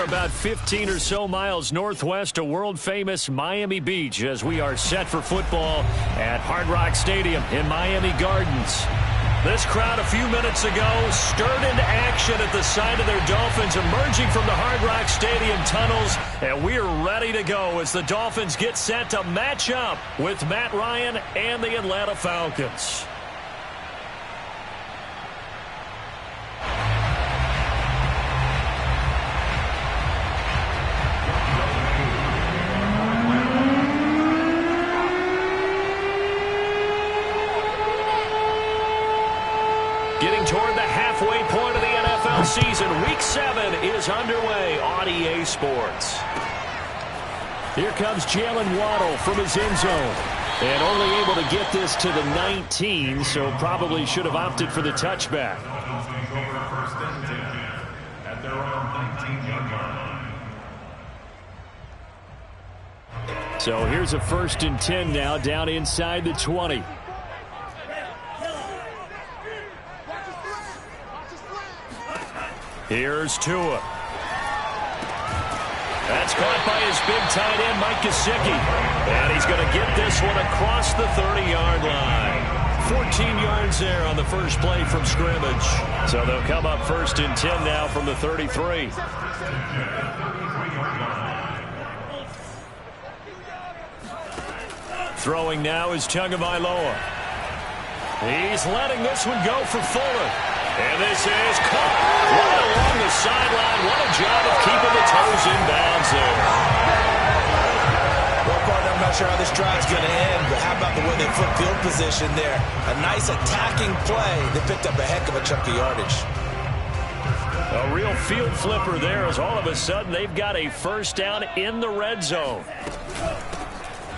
About 15 or so miles northwest of world-famous Miami Beach as we are set for football at Hard Rock Stadium in Miami Gardens. This crowd a few minutes ago stirred into action at the side of their Dolphins emerging from the Hard Rock Stadium tunnels, and we are ready to go as the Dolphins get set to match up with Matt Ryan and the Atlanta Falcons. Getting toward the halfway point of the NFL season, Week 7 is underway on EA Sports. Here comes Jalen Waddle from his end zone. And only able to get this to the 19, so probably should have opted for the touchback. So here's a 1st and 10 now down inside the 20. Here's Tua. That's caught by his big tight end, Mike Gesicki. And he's going to get this one across the 30-yard line. 14 yards there on the first play from scrimmage. So they'll come up 1st and 10 now from the 33. Throwing now is Tagovailoa. He's letting this one go for Fuller. And this is caught right along the sideline. What a job of keeping the toes in bounds there. Well, partner, I'm not sure how this drive's going to end, but how about the way they flip field position there? A nice attacking play. They picked up a heck of a chunk of yardage. A real field flipper there as all of a sudden they've got a first down in the red zone.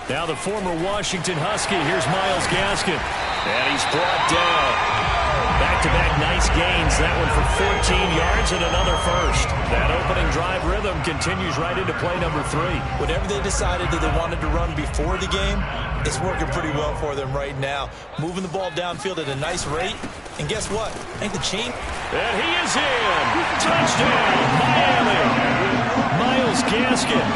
Now the former Washington Husky. Here's Myles Gaskin. And he's brought down. Back-to-back nice gains. That one for 14 yards and another first. That opening drive rhythm continues right into play number 3. Whatever they decided that they wanted to run before the game, it's working pretty well for them right now. Moving the ball downfield at a nice rate. And guess what? Ain't the chain. And he is in. Touchdown, Miami. Myles Gaskin,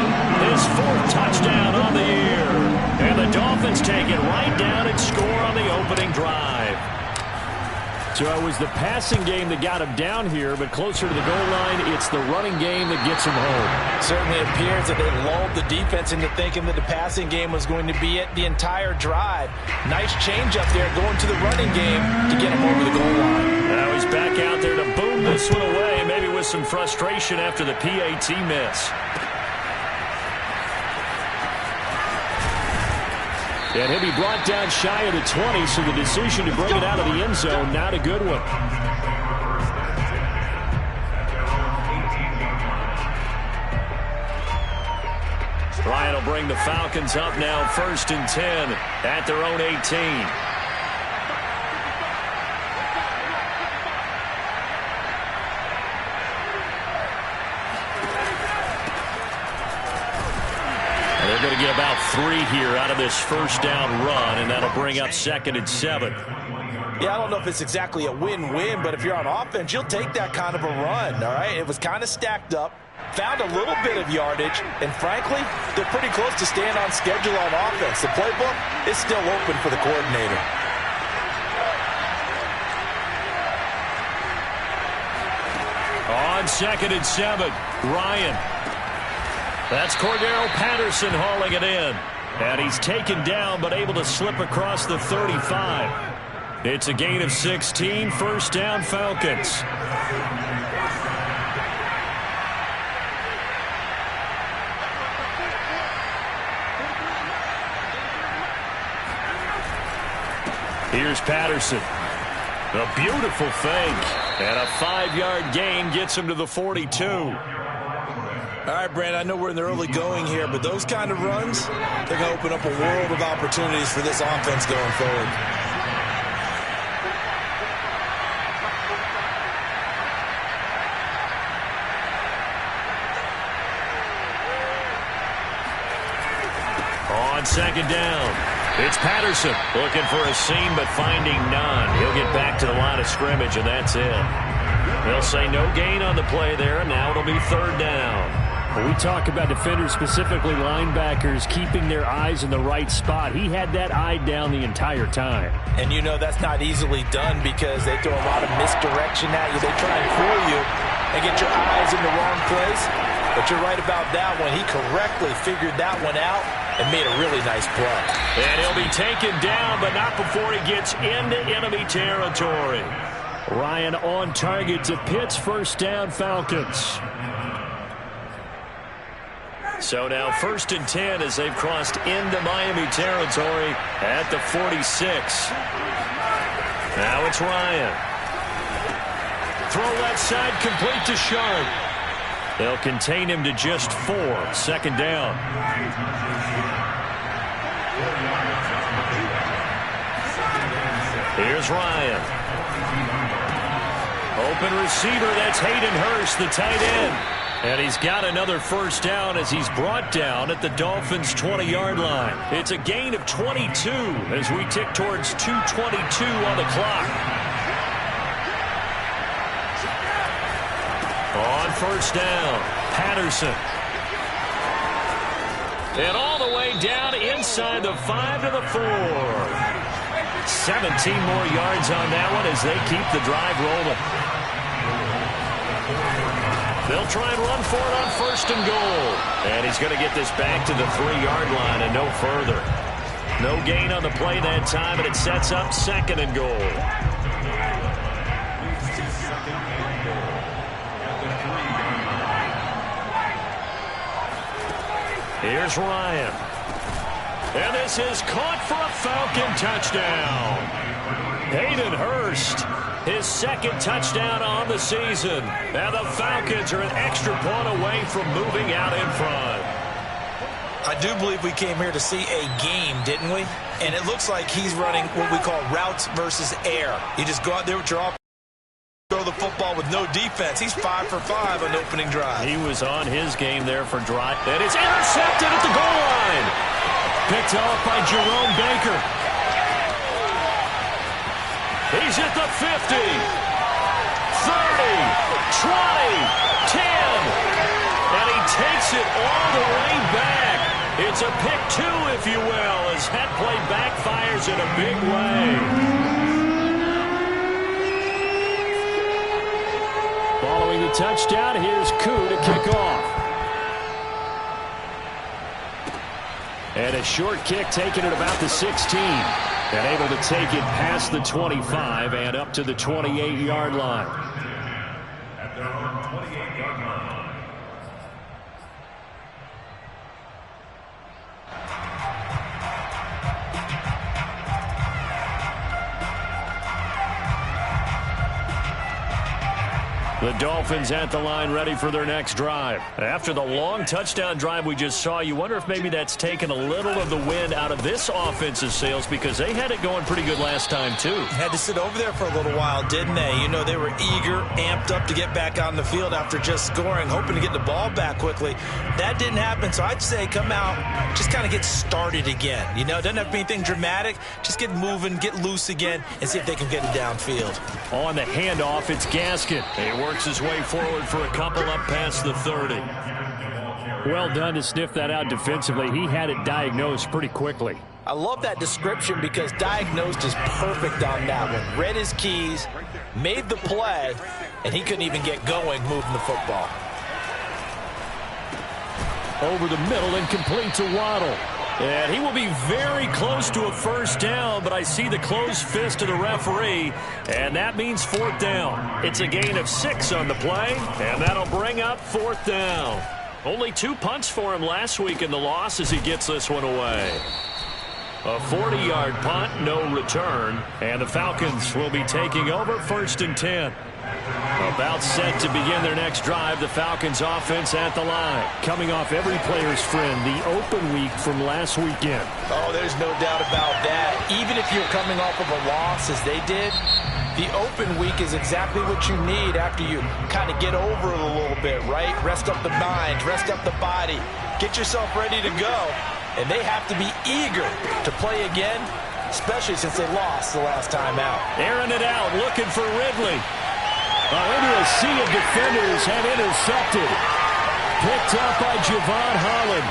his 4th touchdown on the year. And the Dolphins take it right down and score on the opening drive. So it was the passing game that got him down here, but closer to the goal line, it's the running game that gets him home. Certainly appears that they lulled the defense into thinking that the passing game was going to be it the entire drive. Nice change up there going to the running game to get him over the goal line. Now he's back out there to boom this one away, maybe with some frustration after the PAT miss. And he'll be brought down shy of the 20, so the decision to bring it out of the end zone, not a good one. Ryan will bring the Falcons up now 1st and 10 at their own 18. They're going to get about 3 here out of this first down run, and that'll bring up 2nd and 7. Yeah, I don't know if it's exactly a win-win, but if you're on offense, you'll take that kind of a run, all right? It was kind of stacked up, found a little bit of yardage, and frankly, they're pretty close to staying on schedule on offense. The playbook is still open for the coordinator. On 2nd and 7, Ryan. That's Cordero Patterson hauling it in. And he's taken down but able to slip across the 35. It's a gain of 16, 1st down Falcons. Here's Patterson. A beautiful fake. And a 5-yard gain gets him to the 42. All right, Brandon, I know we're in the early going here, but those kind of runs, they're going to open up a world of opportunities for this offense going forward. On second down, it's Patterson looking for a seam but finding none. He'll get back to the line of scrimmage, and that's it. They'll say no gain on the play there, and now it'll be third down. When we talk about defenders, specifically linebackers, keeping their eyes in the right spot, he had that eye down the entire time. And you know that's not easily done because they throw a lot of misdirection at you. They try and fool you and get your eyes in the wrong place. But you're right about that one. He correctly figured that one out and made a really nice play. And he'll be taken down, but not before he gets into enemy territory. Ryan on target to Pitts, first down, Falcons. So now 1st and 10 as they've crossed into Miami territory at the 46. Now it's Ryan. Throw left side complete to Sharp. They'll contain him to just 4. Second down. Here's Ryan. Open receiver, that's Hayden Hurst, the tight end. And he's got another first down as he's brought down at the Dolphins' 20-yard line. It's a gain of 22 as we tick towards 2:22 on the clock. On first down, Patterson. And all the way down inside the 5 to the 4. 17 more yards on that one as they keep the drive rolling. They'll try and run for it on 1st and goal. And he's going to get this back to the 3-yard line and no further. No gain on the play that time, and it sets up 2nd and goal. Here's Ryan. And this is caught for a Falcon touchdown. Hayden Hurst, his 2nd touchdown on the season. And the Falcons are an extra point away from moving out in front. I do believe we came here to see a game, didn't we? And it looks like he's running what we call routes versus air. You just go out there with your offense, throw the football with no defense. He's 5 for 5 on the opening drive. He was on his game there for drive. And it's intercepted at the goal line. Picked off by Jerome Baker. He's at the 50, 30, 20, 10. And he takes it all the way back. It's a pick 2, if you will, as that play backfires in a big way. Following the touchdown, here's Koo to kick off. And a short kick taken at about the 16. And able to take it past the 25 and up to the 28-yard line. At their own 28-yard line. The Dolphins at the line ready for their next drive. After the long touchdown drive we just saw, you wonder if maybe that's taken a little of the wind out of this offense's sails because they had it going pretty good last time too. Had to sit over there for a little while, didn't they? You know, they were eager, amped up to get back on the field after just scoring, hoping to get the ball back quickly. That didn't happen, so I'd say come out, just kind of get started again. You know, it doesn't have to be anything dramatic. Just get moving, get loose again, and see if they can get it downfield. On the handoff, it's Gaskin. He works his way forward for a couple up past the 30. Well done to sniff that out defensively. He had it diagnosed pretty quickly. I love that description because diagnosed is perfect on that one. Read his keys, made the play, and he couldn't even get going moving the football. Over the middle and complete to Waddle. And he will be very close to a first down, but I see the closed fist of the referee, and that means 4th down. It's a gain of 6 on the play, and that'll bring up 4th down. Only 2 punts for him last week in the loss as he gets this one away. A 40-yard punt, no return, and the Falcons will be taking over 1st and 10. About set to begin their next drive, the Falcons offense at the line. Coming off every player's friend, the open week from last weekend. Oh, there's no doubt about that. Even if you're coming off of a loss as they did, the open week is exactly what you need after you kind of get over it a little bit, right? Rest up the mind, rest up the body, get yourself ready to go. And they have to be eager to play again, especially since they lost the last time out. Airing it out, looking for Ridley. Into a sea of defenders and intercepted. Picked up by Javon Holland.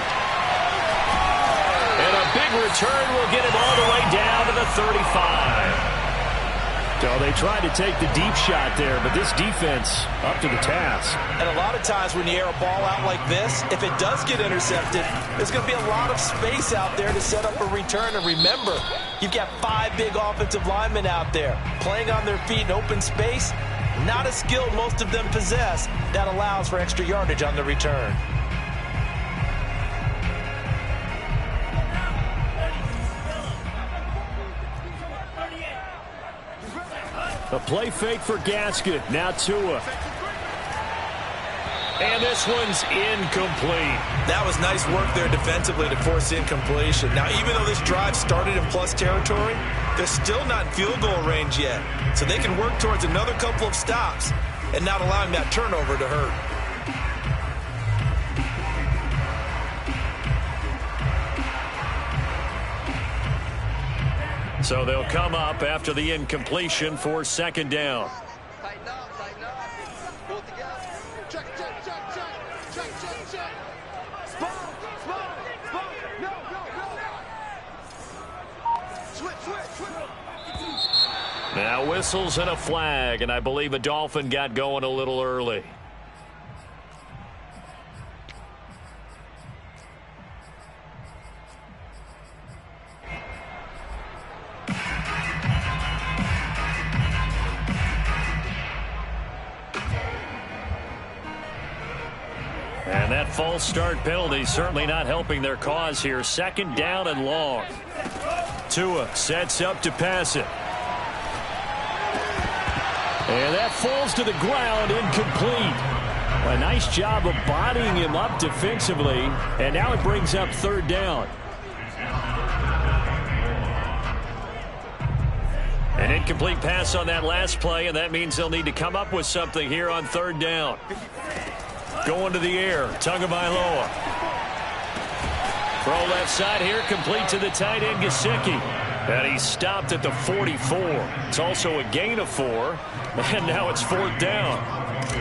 And a big return will get him all the way down to the 35. So they tried to take the deep shot there, but this defense up to the task. And a lot of times when you air a ball out like this, if it does get intercepted, there's going to be a lot of space out there to set up a return. And remember, you've got 5 big offensive linemen out there playing on their feet in open space. Not a skill most of them possess that allows for extra yardage on the return. A play fake for Gasket. Now Tua. And this one's incomplete. That was nice work there defensively to force incompletion. Now, even though this drive started in plus territory, they're still not in field goal range yet. So they can work towards another couple of stops and not allowing that turnover to hurt. So they'll come up after the incompletion for second down. Tighten up, tighten up. Pull it together. Check, check, check, check. Check, check, check. Spot, spot, spot. No, no, no. Switch, switch, switch. Now whistles and a flag, and I believe a Dolphin got going a little early. And that false start penalty certainly not helping their cause here. Second down and long. Tua sets up to pass it. And that falls to the ground, incomplete. A nice job of bodying him up defensively. And now it brings up third down. An incomplete pass on that last play, and that means they'll need to come up with something here on third down. Going to the air, Tagovailoa. Throw left side here, complete to the tight end, Gesicki. And he stopped at the 44. It's also a gain of 4. And now it's fourth down.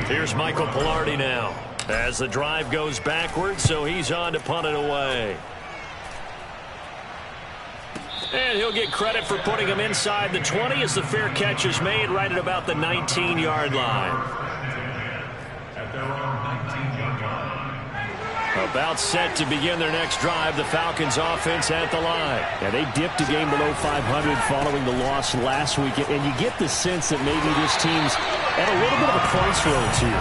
Here's Michael Pilardi now. As the drive goes backwards, so he's on to punt it away. And he'll get credit for putting him inside the 20 as the fair catch is made right at about the 19-yard line. At their own 19-yard line. About set to begin their next drive, the Falcons offense at the line. Yeah, they dipped a game below 500 following the loss last week, and you get the sense that maybe this team's at a little bit of a crossroads here.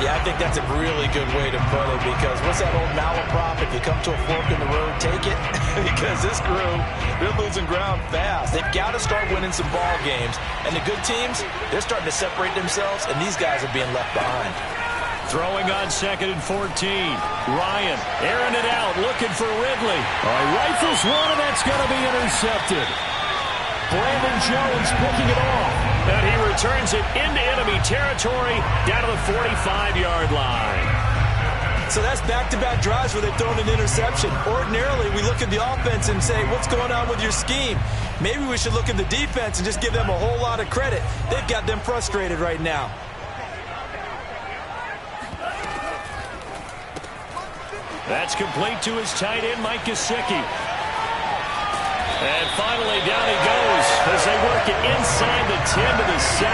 Yeah, I think that's a really good way to put it, because what's that old malaprop? If you come to a fork in the road, take it. Because this crew, they're losing ground fast. They've got to start winning some ball games. And the good teams, they're starting to separate themselves, and these guys are being left behind. Throwing on 2nd and 14. Ryan airing it out, looking for Ridley. Rifles one, and that's going to be intercepted. Brandon Jones picking it off. And he returns it into enemy territory down to the 45-yard line. So that's back-to-back drives where they've thrown an interception. Ordinarily, we look at the offense and say, what's going on with your scheme? Maybe we should look at the defense and just give them a whole lot of credit. They've got them frustrated right now. That's complete to his tight end, Mike Gesicki. And finally, down he goes as they work it inside the 10 to the 7.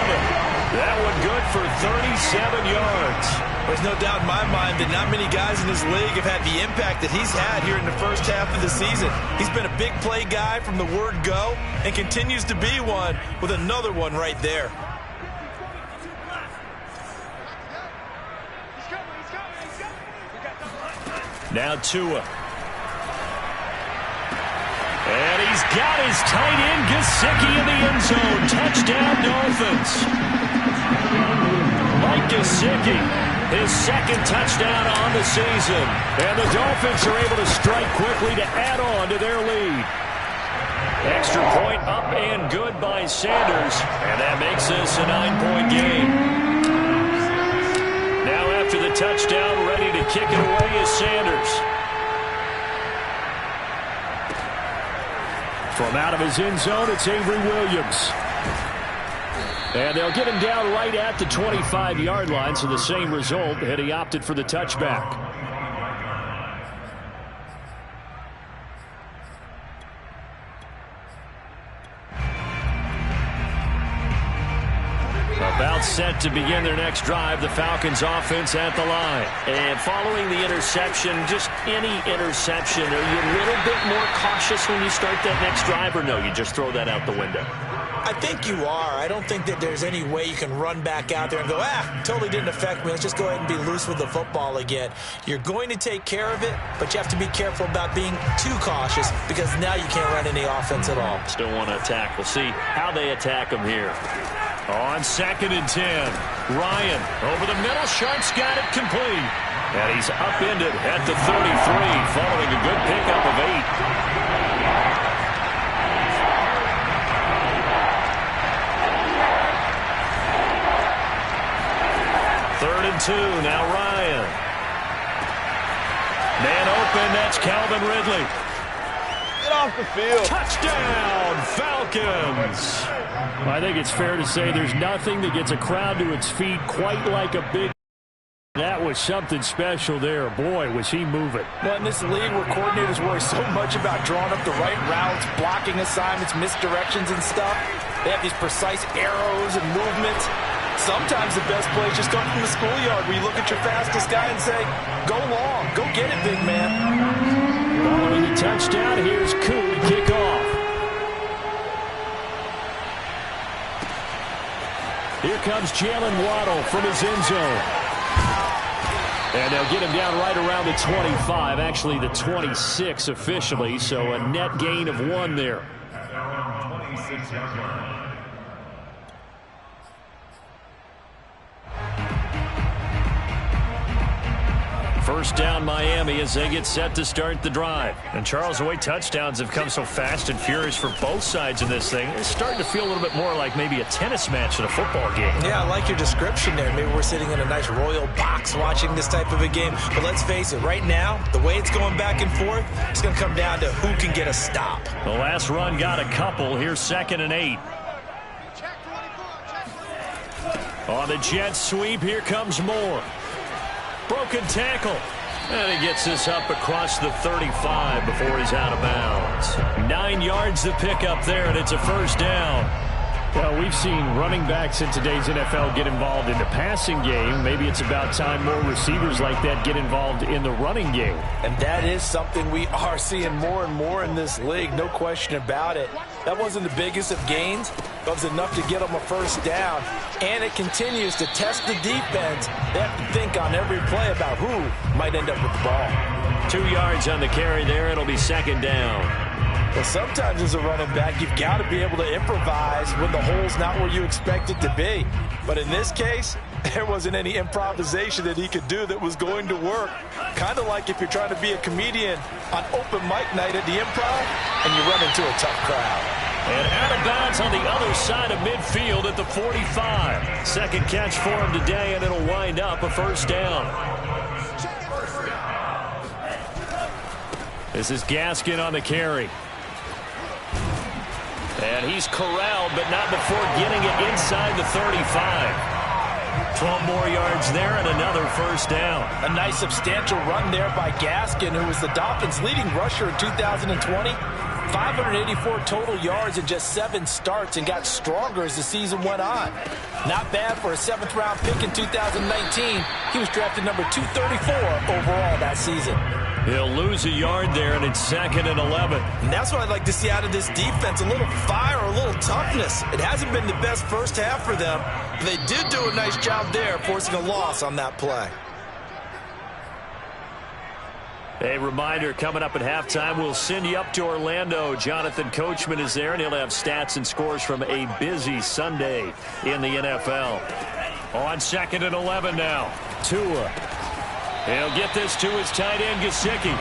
That one good for 37 yards. There's no doubt in my mind that not many guys in this league have had the impact that he's had here in the first half of the season. He's been a big play guy from the word go and continues to be one with another one right there. Now Tua. And he's got his tight end, Gesicki, in the end zone. Touchdown, Dolphins. Mike Gesicki, his second touchdown on the season. And the Dolphins are able to strike quickly to add on to their lead. Extra point up and good by Sanders. And that makes this a 9-point game. Now after the touchdown, ready to kick it away is Sanders. From out of his end zone, it's Avery Williams. And they'll get him down right at the 25-yard line, so the same result, and he opted for the touchback. About set to begin their next drive, the Falcons offense at the line. And following the interception, just any interception, are you a little bit more cautious when you start that next drive, or no, you just throw that out the window? I think you are. I don't think that there's any way you can run back out there and go, totally didn't affect me. Let's just go ahead and be loose with the football again. You're going to take care of it, but you have to be careful about being too cautious because now you can't run any offense at all. Still want to attack. We'll see how they attack them here. On 2nd and 10, Ryan over the middle. Sharp's got it complete. And he's upended at the 33 following a good pickup of 8. Third and 2, now Ryan. Man open, that's Calvin Ridley. Get off the field. Touchdown, Falcons. I think it's fair to say there's nothing that gets a crowd to its feet quite like a big. That was something special there. Boy, was he moving. Now, in this league where coordinators worry so much about drawing up the right routes, blocking assignments, misdirections and stuff, they have these precise arrows and movements. Sometimes the best plays just come from the schoolyard where you look at your fastest guy and say, go long, go get it, big man. Following the touchdown, here's Koo to kick off. Here comes Jalen Waddle from his end zone. And they'll get him down right around the 25, actually the 26 officially, so a net gain of 1 there. At their own 26-yard line. First down Miami as they get set to start the drive. And Charles, the way touchdowns have come so fast and furious for both sides of this thing, it's starting to feel a little bit more like maybe a tennis match in a football game. Yeah, I like your description there. Maybe we're sitting in a nice royal box watching this type of a game. But let's face it, right now, the way it's going back and forth, it's going to come down to who can get a stop. The last run got a couple. Here's 2nd and 8. On the jet sweep, here comes Moore. Broken tackle. And he gets this up across the 35 before he's out of bounds. 9 yards to pick up there, and it's a first down. Well, we've seen running backs in today's NFL get involved in the passing game. Maybe it's about time more receivers like that get involved in the running game. And that is something we are seeing more and more in this league, no question about it. That wasn't the biggest of gains, but it was enough to get them a first down. And it continues to test the defense. They have to think on every play about who might end up with the ball. 2 yards on the carry there. It'll be 2nd down. Well, sometimes as a running back, you've got to be able to improvise when the hole's not where you expect it to be. But in this case, there wasn't any improvisation that he could do that was going to work. Kind of like if you're trying to be a comedian on open mic night at the Improv and you run into a tough crowd. And out of bounds on the other side of midfield at the 45. Second catch for him today, and it'll wind up a first down. This is Gaskin on the carry. And he's corralled, but not before getting it inside the 35. 12 more yards there and another first down. A nice substantial run there by Gaskin, who was the Dolphins' leading rusher in 2020. 584 total yards in just 7 starts and got stronger as the season went on. Not bad for a 7th-round pick in 2019. He was drafted number 234 overall that season. He'll lose a yard there, and it's 2nd and 11. And that's what I'd like to see out of this defense, a little fire, a little toughness. It hasn't been the best first half for them, but they did do a nice job there, forcing a loss on that play. A reminder, coming up at halftime, we'll send you up to Orlando. Jonathan Coachman is there, and he'll have stats and scores from a busy Sunday in the NFL. On 2nd and 11 now. Tua. He'll get this to his tight end, Gesicki.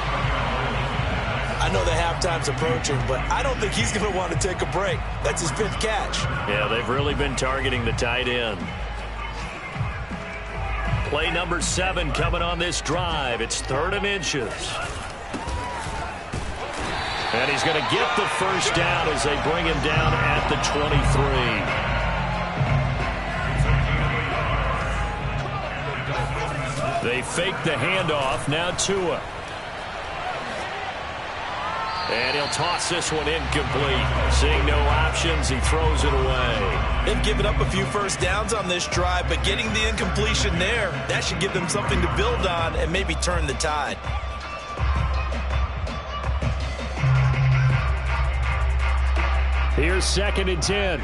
I know the halftime's approaching, but I don't think he's going to want to take a break. That's his 5th catch. Yeah, they've really been targeting the tight end. Play number 7 coming on this drive. It's 3rd and inches. And he's going to get the first down as they bring him down at the 23. They fake the handoff. Now Tua. And he'll toss this one incomplete. Seeing no options, he throws it away. They've given up a few first downs on this drive, but getting the incompletion there, that should give them something to build on and maybe turn the tide. Here's 2nd and 10.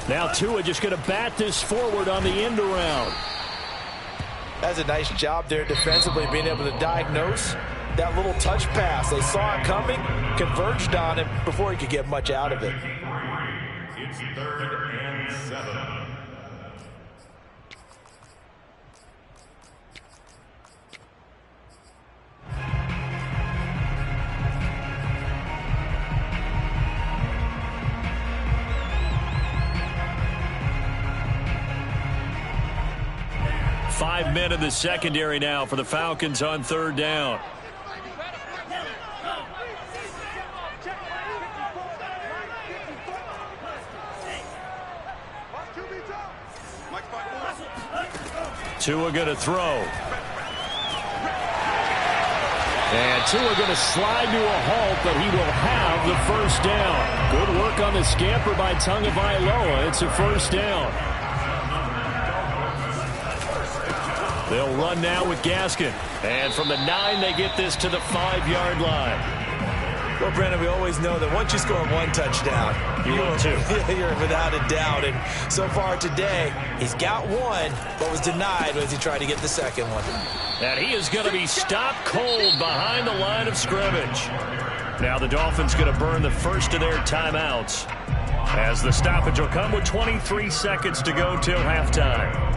Now Tua just going to bat this forward on the end around. That's a nice job there defensively, being able to diagnose that little touch pass. They saw it coming, converged on it before he could get much out of it. It's 3rd and 7. Five men in the secondary now for the Falcons on 3rd down. Tua going to throw. And Tua going to slide to a halt, but he will have the first down. Good work on the scamper by Tagovailoa. It's a first down. They'll run now with Gaskin. And from the 9, they get this to the 5-yard line. Well, Brandon, we always know that once you score 1 touchdown, you're without a doubt. And so far today, he's got 1, but was denied as he tried to get the 2nd one. And he is going to be stopped cold behind the line of scrimmage. Now the Dolphins going to burn the first of their timeouts, as the stoppage will come with 23 seconds to go till halftime.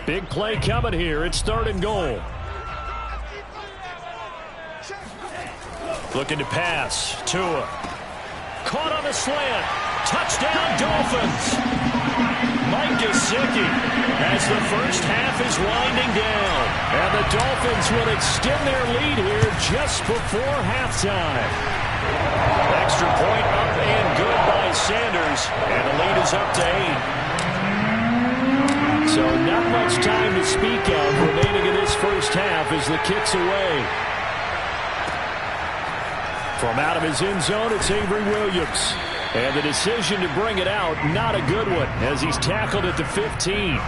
Big play coming here. It's 3rd and goal. Looking to pass. Tua. Caught on the slant. Touchdown, Dolphins. Mike Gesicki as the first half is winding down. And the Dolphins will extend their lead here just before halftime. Extra point up and good by Sanders. And the lead is up to 8. So not much time to speak of remaining in this first half as the kick's away. From out of his end zone, it's Avery Williams. And the decision to bring it out, not a good one, as he's tackled at the 15.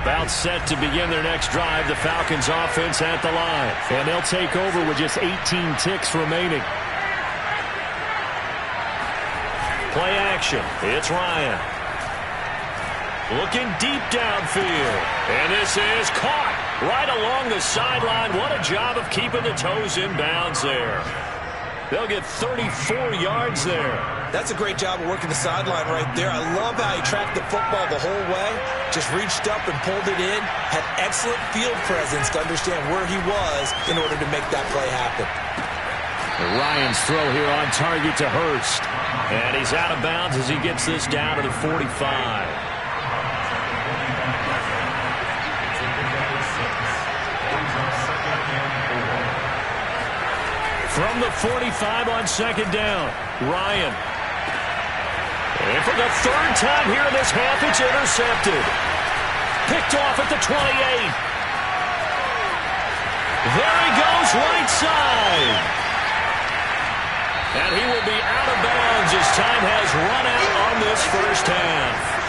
About set to begin their next drive, the Falcons offense at the line. And they'll take over with just 18 ticks remaining. Play action. It's Ryan. Looking deep downfield. And this is caught right along the sideline. What a job of keeping the toes in bounds there. They'll get 34 yards there. That's a great job of working the sideline right there. I love how he tracked the football the whole way. Just reached up and pulled it in. Had excellent field presence to understand where he was in order to make that play happen. Ryan's throw here on target to Hurst. And he's out of bounds as he gets this down to the 45. From the 45 on 2nd down, Ryan. And for the 3rd time here in this half, it's intercepted. Picked off at the 28. There he goes, right side. And he will be out of bounds as time has run out on this first half.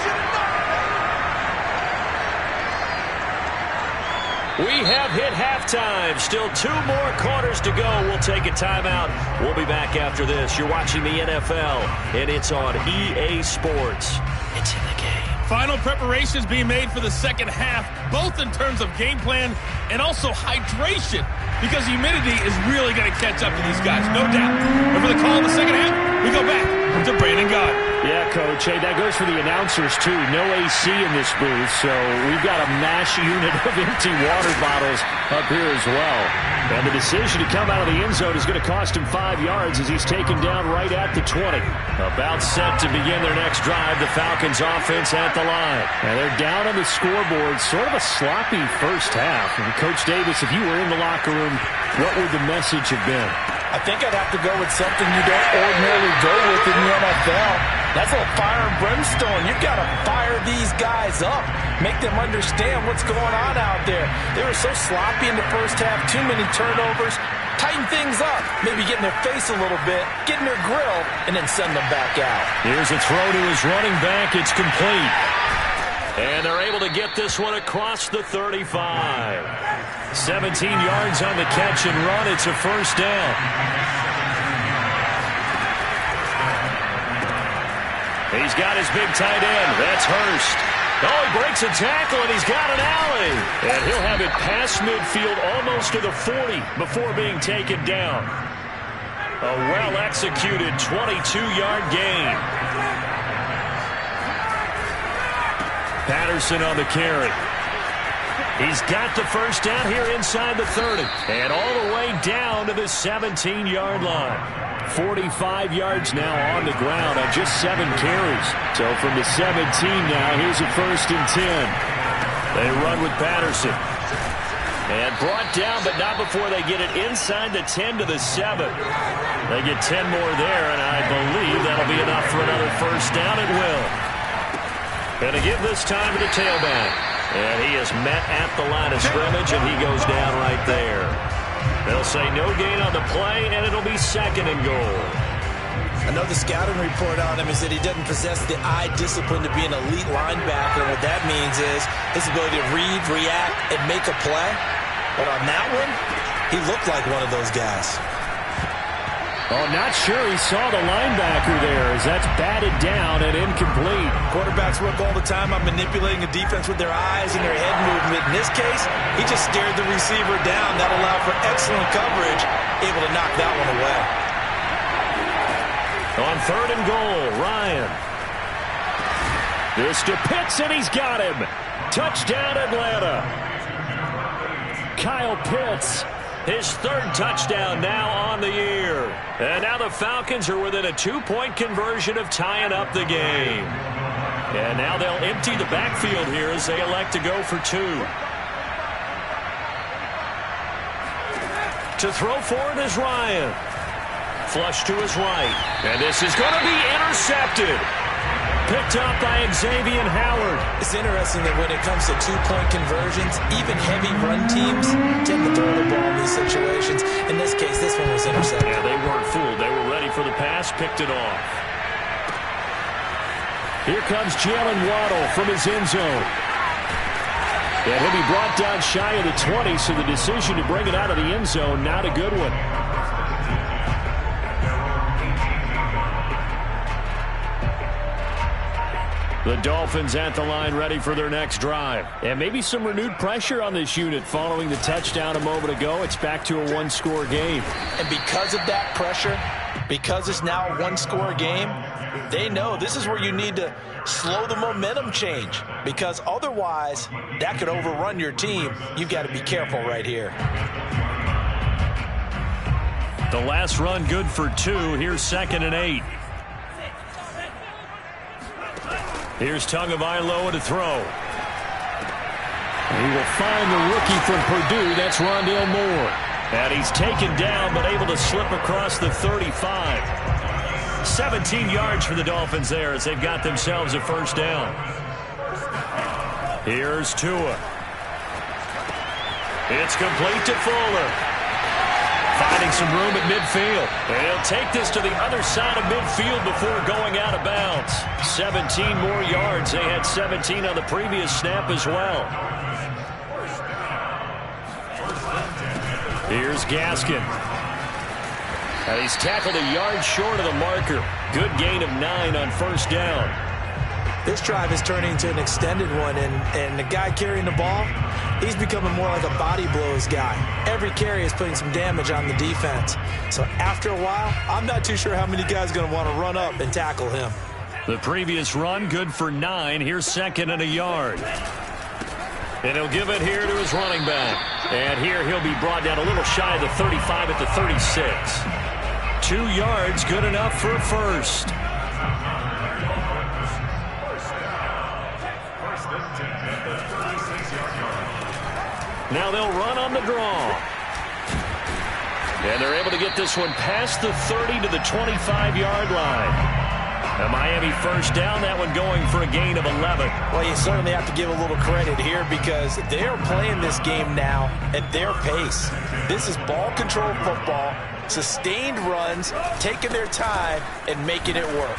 We have hit halftime. Still 2 more quarters to go. We'll take a timeout. We'll be back after this. You're watching the NFL, and it's on EA Sports. It's in the game. Final preparations being made for the second half, both in terms of game plan and also hydration, because humidity is really going to catch up to these guys, no doubt. And for the call of the second half, we go back to Brandon Gott. Yeah, Coach. Hey, that goes for the announcers, too. No AC in this booth, so we've got a mash unit of empty water bottles up here as well. And the decision to come out of the end zone is going to cost him 5 yards as he's taken down right at the 20. About set to begin their next drive, the Falcons offense at the line. And they're down on the scoreboard, sort of a sloppy first half. And Coach Davis, if you were in the locker room, what would the message have been? I think I'd have to go with something you don't ordinarily go with in the NFL. That's a little fire and brimstone. You've got to fire these guys up. Make them understand what's going on out there. They were so sloppy in the first half. Too many turnovers. Tighten things up. Maybe get in their face a little bit. Get in their grill. And then send them back out. Here's a throw to his running back. It's complete. And they're able to get this one across the 35. 17 yards on the catch and run. It's a first down. He's got his big tight end. That's Hurst. Oh, he breaks a tackle, and he's got an alley. And he'll have it past midfield almost to the 40 before being taken down. A well-executed 22-yard gain. Patterson on the carry. He's got the first down here inside the 30. And all the way down to the 17-yard line. 45 yards now on the ground on just 7 carries. So from the 17 now, here's a 1st and 10. They run with Patterson. And brought down, but not before they get it inside the 10 to the 7. They get 10 more there, and I believe that'll be enough for another first down. It will. And to give this time to the tailback. And he is met at the line of scrimmage, and he goes down right there. They'll say no gain on the play, and it'll be 2nd and goal. I know the scouting report on him is that he doesn't possess the eye discipline to be an elite linebacker. And what that means is his ability to read, react, and make a play. But on that one, he looked like one of those guys. Oh, not sure he saw the linebacker there as that's batted down and incomplete. Quarterbacks work all the time on manipulating a defense with their eyes and their head movement. In this case, he just stared the receiver down. That allowed for excellent coverage, able to knock that one away. On 3rd and goal, Ryan. This to Pitts, and he's got him. Touchdown, Atlanta. Kyle Pitts. His 3rd touchdown now on the year. And now the Falcons are within a 2-point conversion of tying up the game. And now they'll empty the backfield here as they elect to go for 2. To throw forward is Ryan. Flush to his right. And this is going to be intercepted. Picked up by Xavier Howard. It's interesting that when it comes to 2-point conversions, even heavy run teams tend to throw the ball in these situations. In this case, this one was intercepted. Yeah, they weren't fooled. They were ready for the pass, picked it off. Here comes Jalen Waddle from his end zone. And he'll be brought down shy of the 20, so the decision to bring it out of the end zone, not a good one. The Dolphins at the line ready for their next drive. And maybe some renewed pressure on this unit following the touchdown a moment ago. It's back to a 1-score game. And because of that pressure, because it's now a 1-score game, they know this is where you need to slow the momentum change. Because otherwise, that could overrun your team. You've got to be careful right here. The last run good for 2. Here's 2nd and 8. Here's Tagovailoa to throw. He will find the rookie from Purdue. That's Rondale Moore. And he's taken down but able to slip across the 35. 17 yards for the Dolphins there as they've got themselves a first down. Here's Tua. It's complete to Fuller. Finding some room at midfield. And he'll take this to the other side of midfield before going out of bounds. 17 more yards. They had 17 on the previous snap as well. Here's Gaskin. And he's tackled a yard short of the marker. Good gain of 9 on first down. This drive is turning into an extended one, and the guy carrying the ball, he's becoming more like a body blows guy. Every carry is putting some damage on the defense. So after a while, I'm not too sure how many guys are going to want to run up and tackle him. The previous run good for 9. Here's 2nd and a yard. And he'll give it here to his running back. And here he'll be brought down a little shy of the 35 at the 36. 2 yards, good enough for a first. Now they'll run on the draw. And they're able to get this one past the 30 to the 25-yard line. A Miami first down, that one going for a gain of 11. Well, you certainly have to give a little credit here because they're playing this game now at their pace. This is ball control football, sustained runs, taking their time and making it work.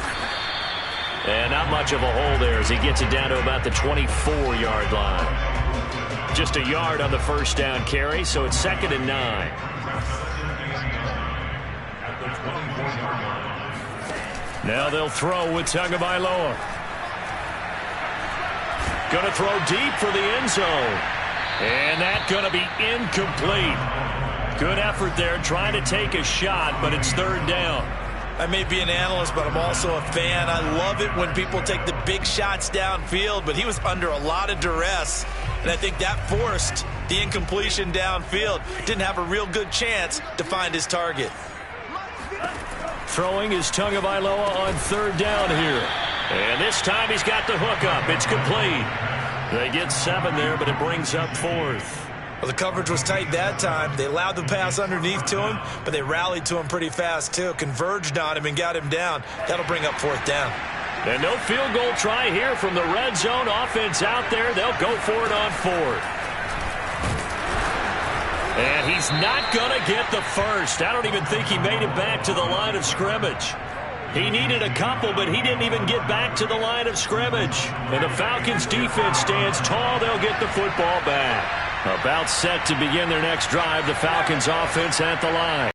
And not much of a hole there as he gets it down to about the 24-yard line. Just a yard on the first down carry, so it's 2nd and 9. Now they'll throw with Tagovailoa. Going to throw deep for the end zone. And that's going to be incomplete. Good effort there trying to take a shot, but it's 3rd down. I may be an analyst, but I'm also a fan. I love it when people take the big shots downfield, but he was under a lot of duress, and I think that forced the incompletion downfield. Didn't have a real good chance to find his target. Throwing is Tagovailoa on 3rd down here. And this time he's got the hook up. It's complete. They get 7 there, but it brings up 4th. Well, the coverage was tight that time. They allowed the pass underneath to him, but they rallied to him pretty fast, too. Converged on him and got him down. That'll bring up 4th down. And no field goal try here from the red zone. Offense out there. They'll go for it on 4th. And he's not going to get the first. I don't even think he made it back to the line of scrimmage. He needed a couple, but he didn't even get back to the line of scrimmage. And the Falcons' defense stands tall. They'll get the football back. About set to begin their next drive, the Falcons' offense at the line.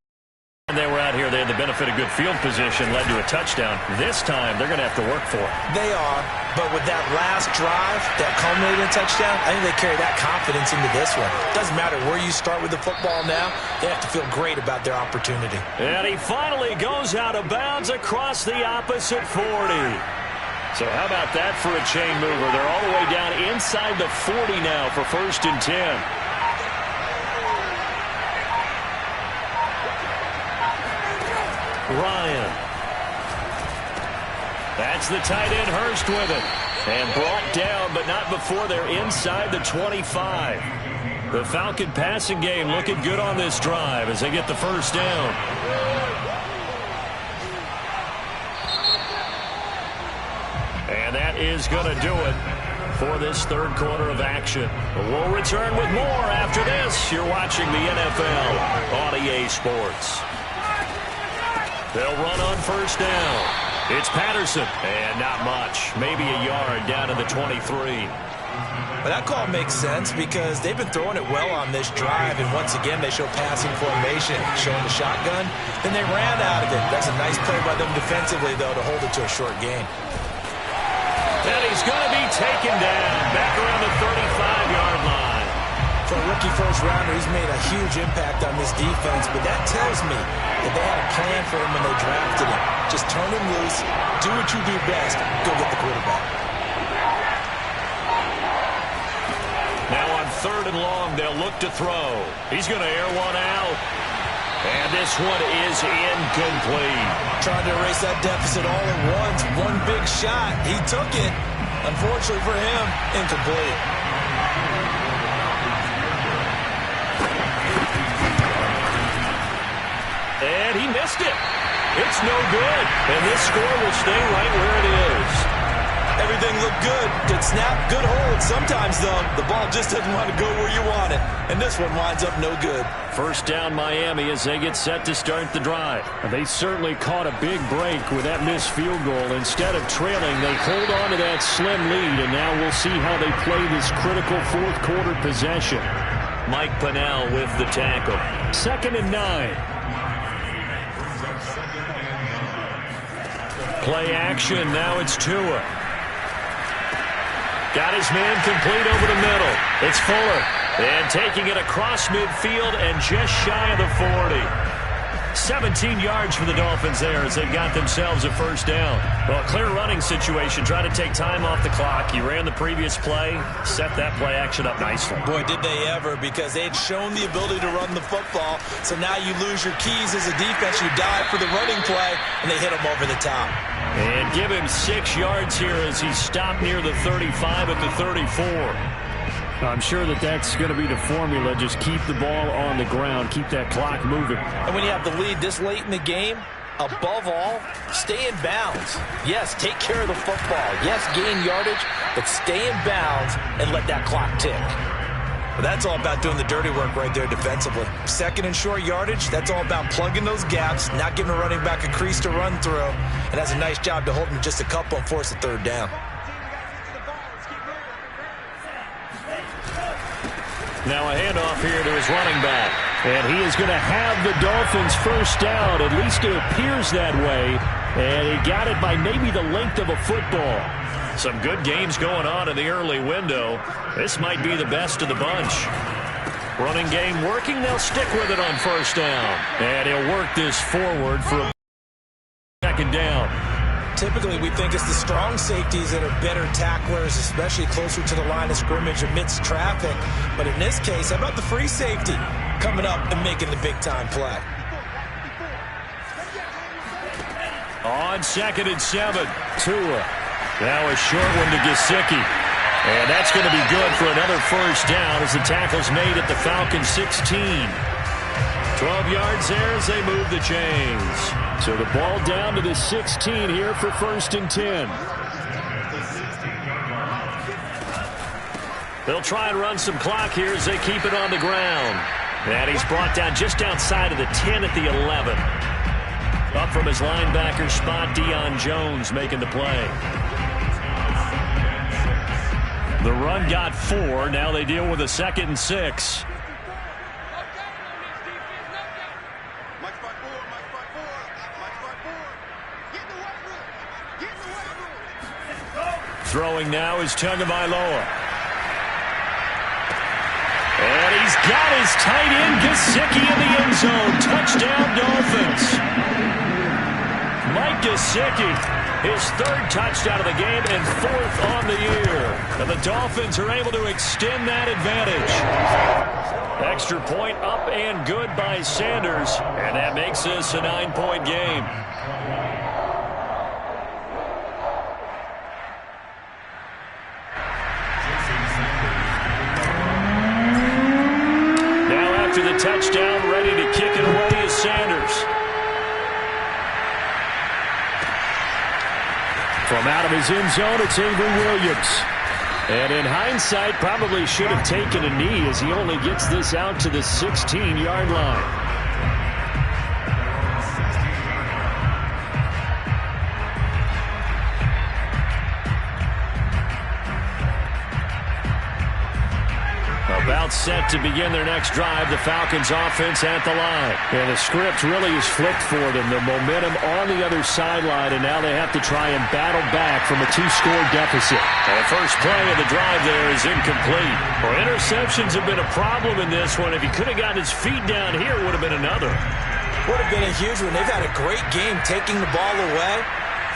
And they were out here. They had the benefit of good field position, led to a touchdown. This time, they're going to have to work for it. They are, but with that last drive that culminated in a touchdown, I think they carry that confidence into this one. Doesn't matter where you start with the football now. They have to feel great about their opportunity. And he finally goes out of bounds across the opposite 40. So how about that for a chain mover? They're all the way down inside the 40 now for 1st and 10. Ryan. That's the tight end Hurst with it. And brought down, but not before they're inside the 25. The Falcon passing game looking good on this drive as they get the first down. And that is going to do it for this 3rd quarter of action. We'll return with more after this. You're watching the NFL on EA Sports. They'll run on first down. It's Patterson, and not much. Maybe a yard down to the 23. But that call makes sense because they've been throwing it well on this drive, and once again they show passing formation, showing the shotgun. Then they ran out of it. That's a nice play by them defensively, though, to hold it to a short gain. And he's going to be taken down back around the 35-yard line. For a rookie first-rounder, he's made a huge impact on this defense, but that tells me that they had a plan for him when they drafted him. Just turn him loose, do what you do best, go get the quarterback. Now on 3rd and long, they'll look to throw. He's going to air one out. And this one is incomplete. Trying to erase that deficit all at once. One big shot. He took it. Unfortunately for him, incomplete. And he missed it. It's no good. And this score will stay right where it is. Everything looked good. Good snap, good hold. Sometimes, though, the ball just doesn't want to go where you want it. And this one winds up no good. First down Miami as they get set to start the drive. They certainly caught a big break with that missed field goal. Instead of trailing, they hold on to that slim lead. And now we'll see how they play this critical 4th quarter possession. Mike Pennell with the tackle. 2nd and 9. Play action. Now it's Tua. Got his man complete over the middle. It's Fuller. And taking it across midfield and just shy of the 40. 17 yards for the Dolphins there as they've got themselves a first down. Well, clear running situation. Try to take time off the clock. He ran the previous play, set that play action up nicely. Boy, did they ever, because they'd shown the ability to run the football. So now you lose your keys as a defense. You dive for the running play, and they hit him over the top. And give him 6 yards here as he stopped near the 35 at the 34. I'm sure that's going to be the formula. Just keep the ball on the ground. Keep that clock moving. And when you have the lead this late in the game, above all, stay in bounds. Yes, take care of the football. Yes, gain yardage, but stay in bounds and let that clock tick. Well, that's all about doing the dirty work right there defensively. Second and short yardage, that's all about plugging those gaps, not giving a running back a crease to run through, and that's a nice job to hold him just a couple and force a third down. Now a handoff here to his running back. And he is going to have the Dolphins first down. At least it appears that way. And he got it by maybe the length of a football. Some good games going on in the early window. This might be the best of the bunch. Running game working. They'll stick with it on first down. And he'll work this forward for a second down. Typically, we think it's the strong safeties that are better tacklers, especially closer to the line of scrimmage amidst traffic. But in this case, how about the free safety coming up and making the big-time play? On 2nd and 7, Tua. Now a short one to Gesicki. And that's going to be good for another first down as the tackle's made at the Falcons 16. 12 yards there as they move the chains. So the ball down to the 16 here for 1st and 10. They'll try and run some clock here as they keep it on the ground. And he's brought down just outside of the 10 at the 11. Up from his linebacker spot, Deion Jones making the play. The run got 4. Now they deal with a 2nd and 6. Throwing now is Tagovailoa. And he's got his tight end Gesicki in the end zone. Touchdown Dolphins. Mike Gesicki, his 3rd touchdown of the game and 4th on the year. And the Dolphins are able to extend that advantage. Extra point up and good by Sanders. And that makes this a 9-point game. After the touchdown, ready to kick it away is Sanders. From out of his end zone, it's Avery Williams. And in hindsight, probably should have taken a knee as he only gets this out to the 16-yard line. About set to begin their next drive. The Falcons offense at the line. And the script really is flipped for them. The momentum on the other sideline, and now they have to try and battle back from a 2-score deficit. And the first play of the drive there is incomplete. Well, interceptions have been a problem in this one. If he could have gotten his feet down here, it would have been another. Would have been a huge one. They've had a great game taking the ball away.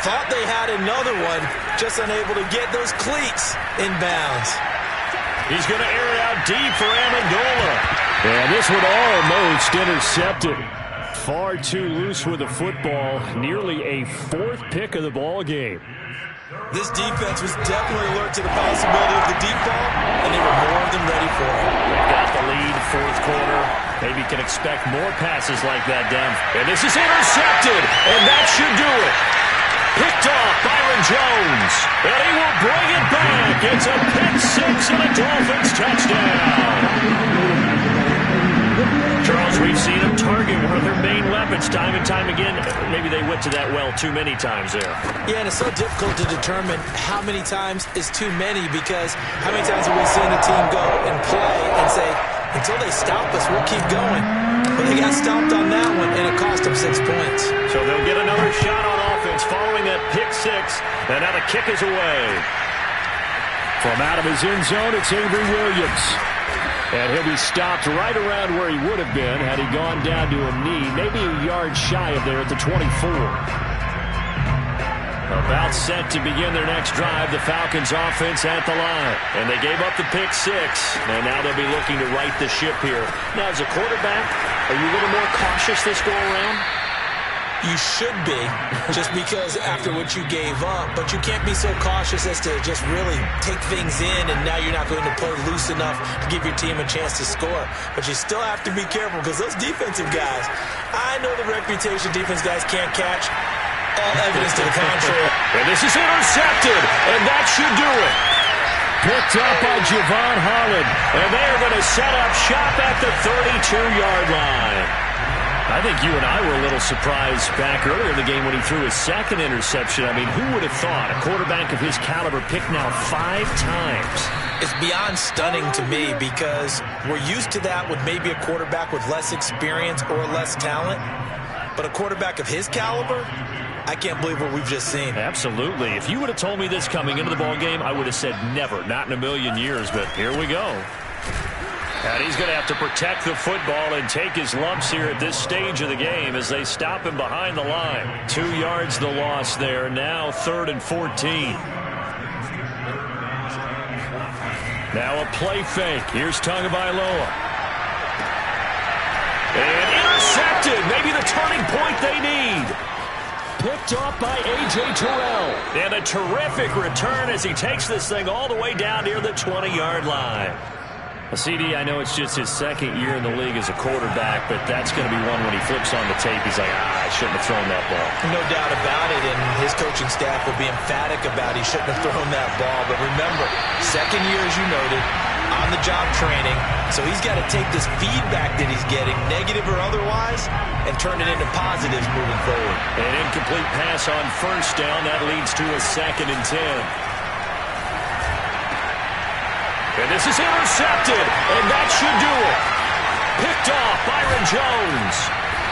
Thought they had another one, just unable to get those cleats in bounds. He's going to air it out deep for Amendola. And this one almost intercepted. Far too loose with the football. Nearly a 4th pick of the ball game. This defense was definitely alert to the possibility of the deep ball, and they were more than ready for it. They've got the lead, 4th quarter. Maybe can expect more passes like that down. And this is intercepted, and that should do it. Picked off Byron Jones, and he will bring it back. It's a pick 6 and a Dolphins touchdown. Charles, we've seen them target one of their main weapons time and time again. Maybe they went to that well too many times there. Yeah, and it's so difficult to determine how many times is too many, because how many times have we seen a team go and play and say, until they stop us, we'll keep going. But they got stopped on that one, and it cost them 6 points. So they'll get another shot on offense following that pick 6, and now the kick is away. From out of his end zone, it's Avery Williams. And he'll be stopped right around where he would have been had he gone down to a knee, maybe a yard shy of there at the 24. About set to begin their next drive, the Falcons offense at the line. And they gave up the pick 6, and now they'll be looking to right the ship here. Now, as a quarterback, are you a little more cautious this go-around? You should be, just because after what you gave up. But you can't be so cautious as to just really take things in, and now you're not going to play loose enough to give your team a chance to score. But you still have to be careful, because those defensive guys, I know the reputation defense guys can't catch. All evidence to the contrary. And this is intercepted, and that should do it. Picked up by Javon Holland, and they're going to set up shop at the 32-yard line. I think you and I were a little surprised back earlier in the game when he threw his second interception. I mean, who would have thought a quarterback of his caliber picked now 5 times? It's beyond stunning to me, because we're used to that with maybe a quarterback with less experience or less talent. But a quarterback of his caliber, I can't believe what we've just seen. Absolutely. If you would have told me this coming into the ballgame, I would have said never, not in a million years. But here we go. And he's going to have to protect the football and take his lumps here at this stage of the game as they stop him behind the line. 2 yards the loss there. Now 3rd and 14. Now a play fake. Here's Tagovailoa. And intercepted. Maybe the turning point they need. Picked off by A.J. Terrell. And a terrific return as he takes this thing all the way down near the 20-yard line. CD, I know it's just his 2nd year in the league as a quarterback, but that's going to be one when he flips on the tape. He's like, I shouldn't have thrown that ball. No doubt about it, and his coaching staff will be emphatic about he shouldn't have thrown that ball. But remember, 2nd year, as you noted, on-the-job training, so he's got to take this feedback that he's getting, negative or otherwise, and turn it into positives moving forward. An incomplete pass on 1st down. That leads to a 2nd and 10. And this is intercepted, and that should do it. Picked off, Byron Jones.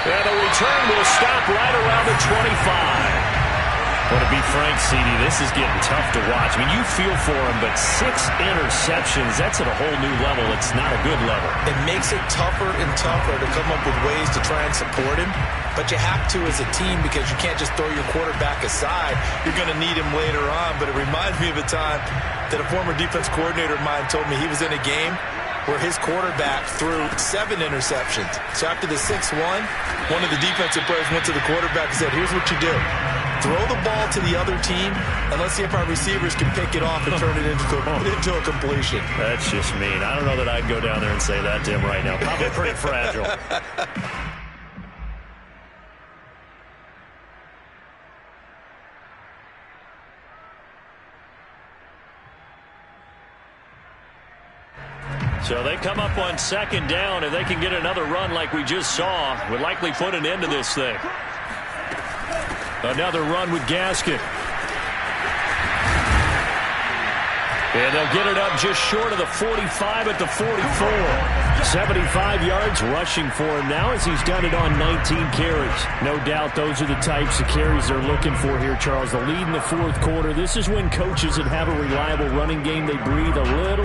And a return will stop right around the 25. Well, to be frank, CD, this is getting tough to watch. I mean, you feel for him, but 6 interceptions, that's at a whole new level. It's not a good level. It makes it tougher and tougher to come up with ways to try and support him. But you have to as a team, because you can't just throw your quarterback aside. You're going to need him later on. But it reminds me of a time that a former defense coordinator of mine told me he was in a game where his quarterback threw 7 interceptions. So after the 6th one of the defensive players went to the quarterback and said, here's what you do. Throw the ball to the other team, and let's see if our receivers can pick it off and turn it into a completion. That's just mean. I don't know that I'd go down there and say that to him right now. Probably pretty fragile. So they come up on 2nd down, and they can get another run like we just saw. Would likely put an end to this thing. Another run with Gaskin. And they'll get it up just short of the 45 at the 44. 75 yards rushing for him now as he's done it on 19 carries. No doubt those are the types of carries they're looking for here, Charles. The lead in the 4th quarter. This is when coaches that have a reliable running game, they breathe a little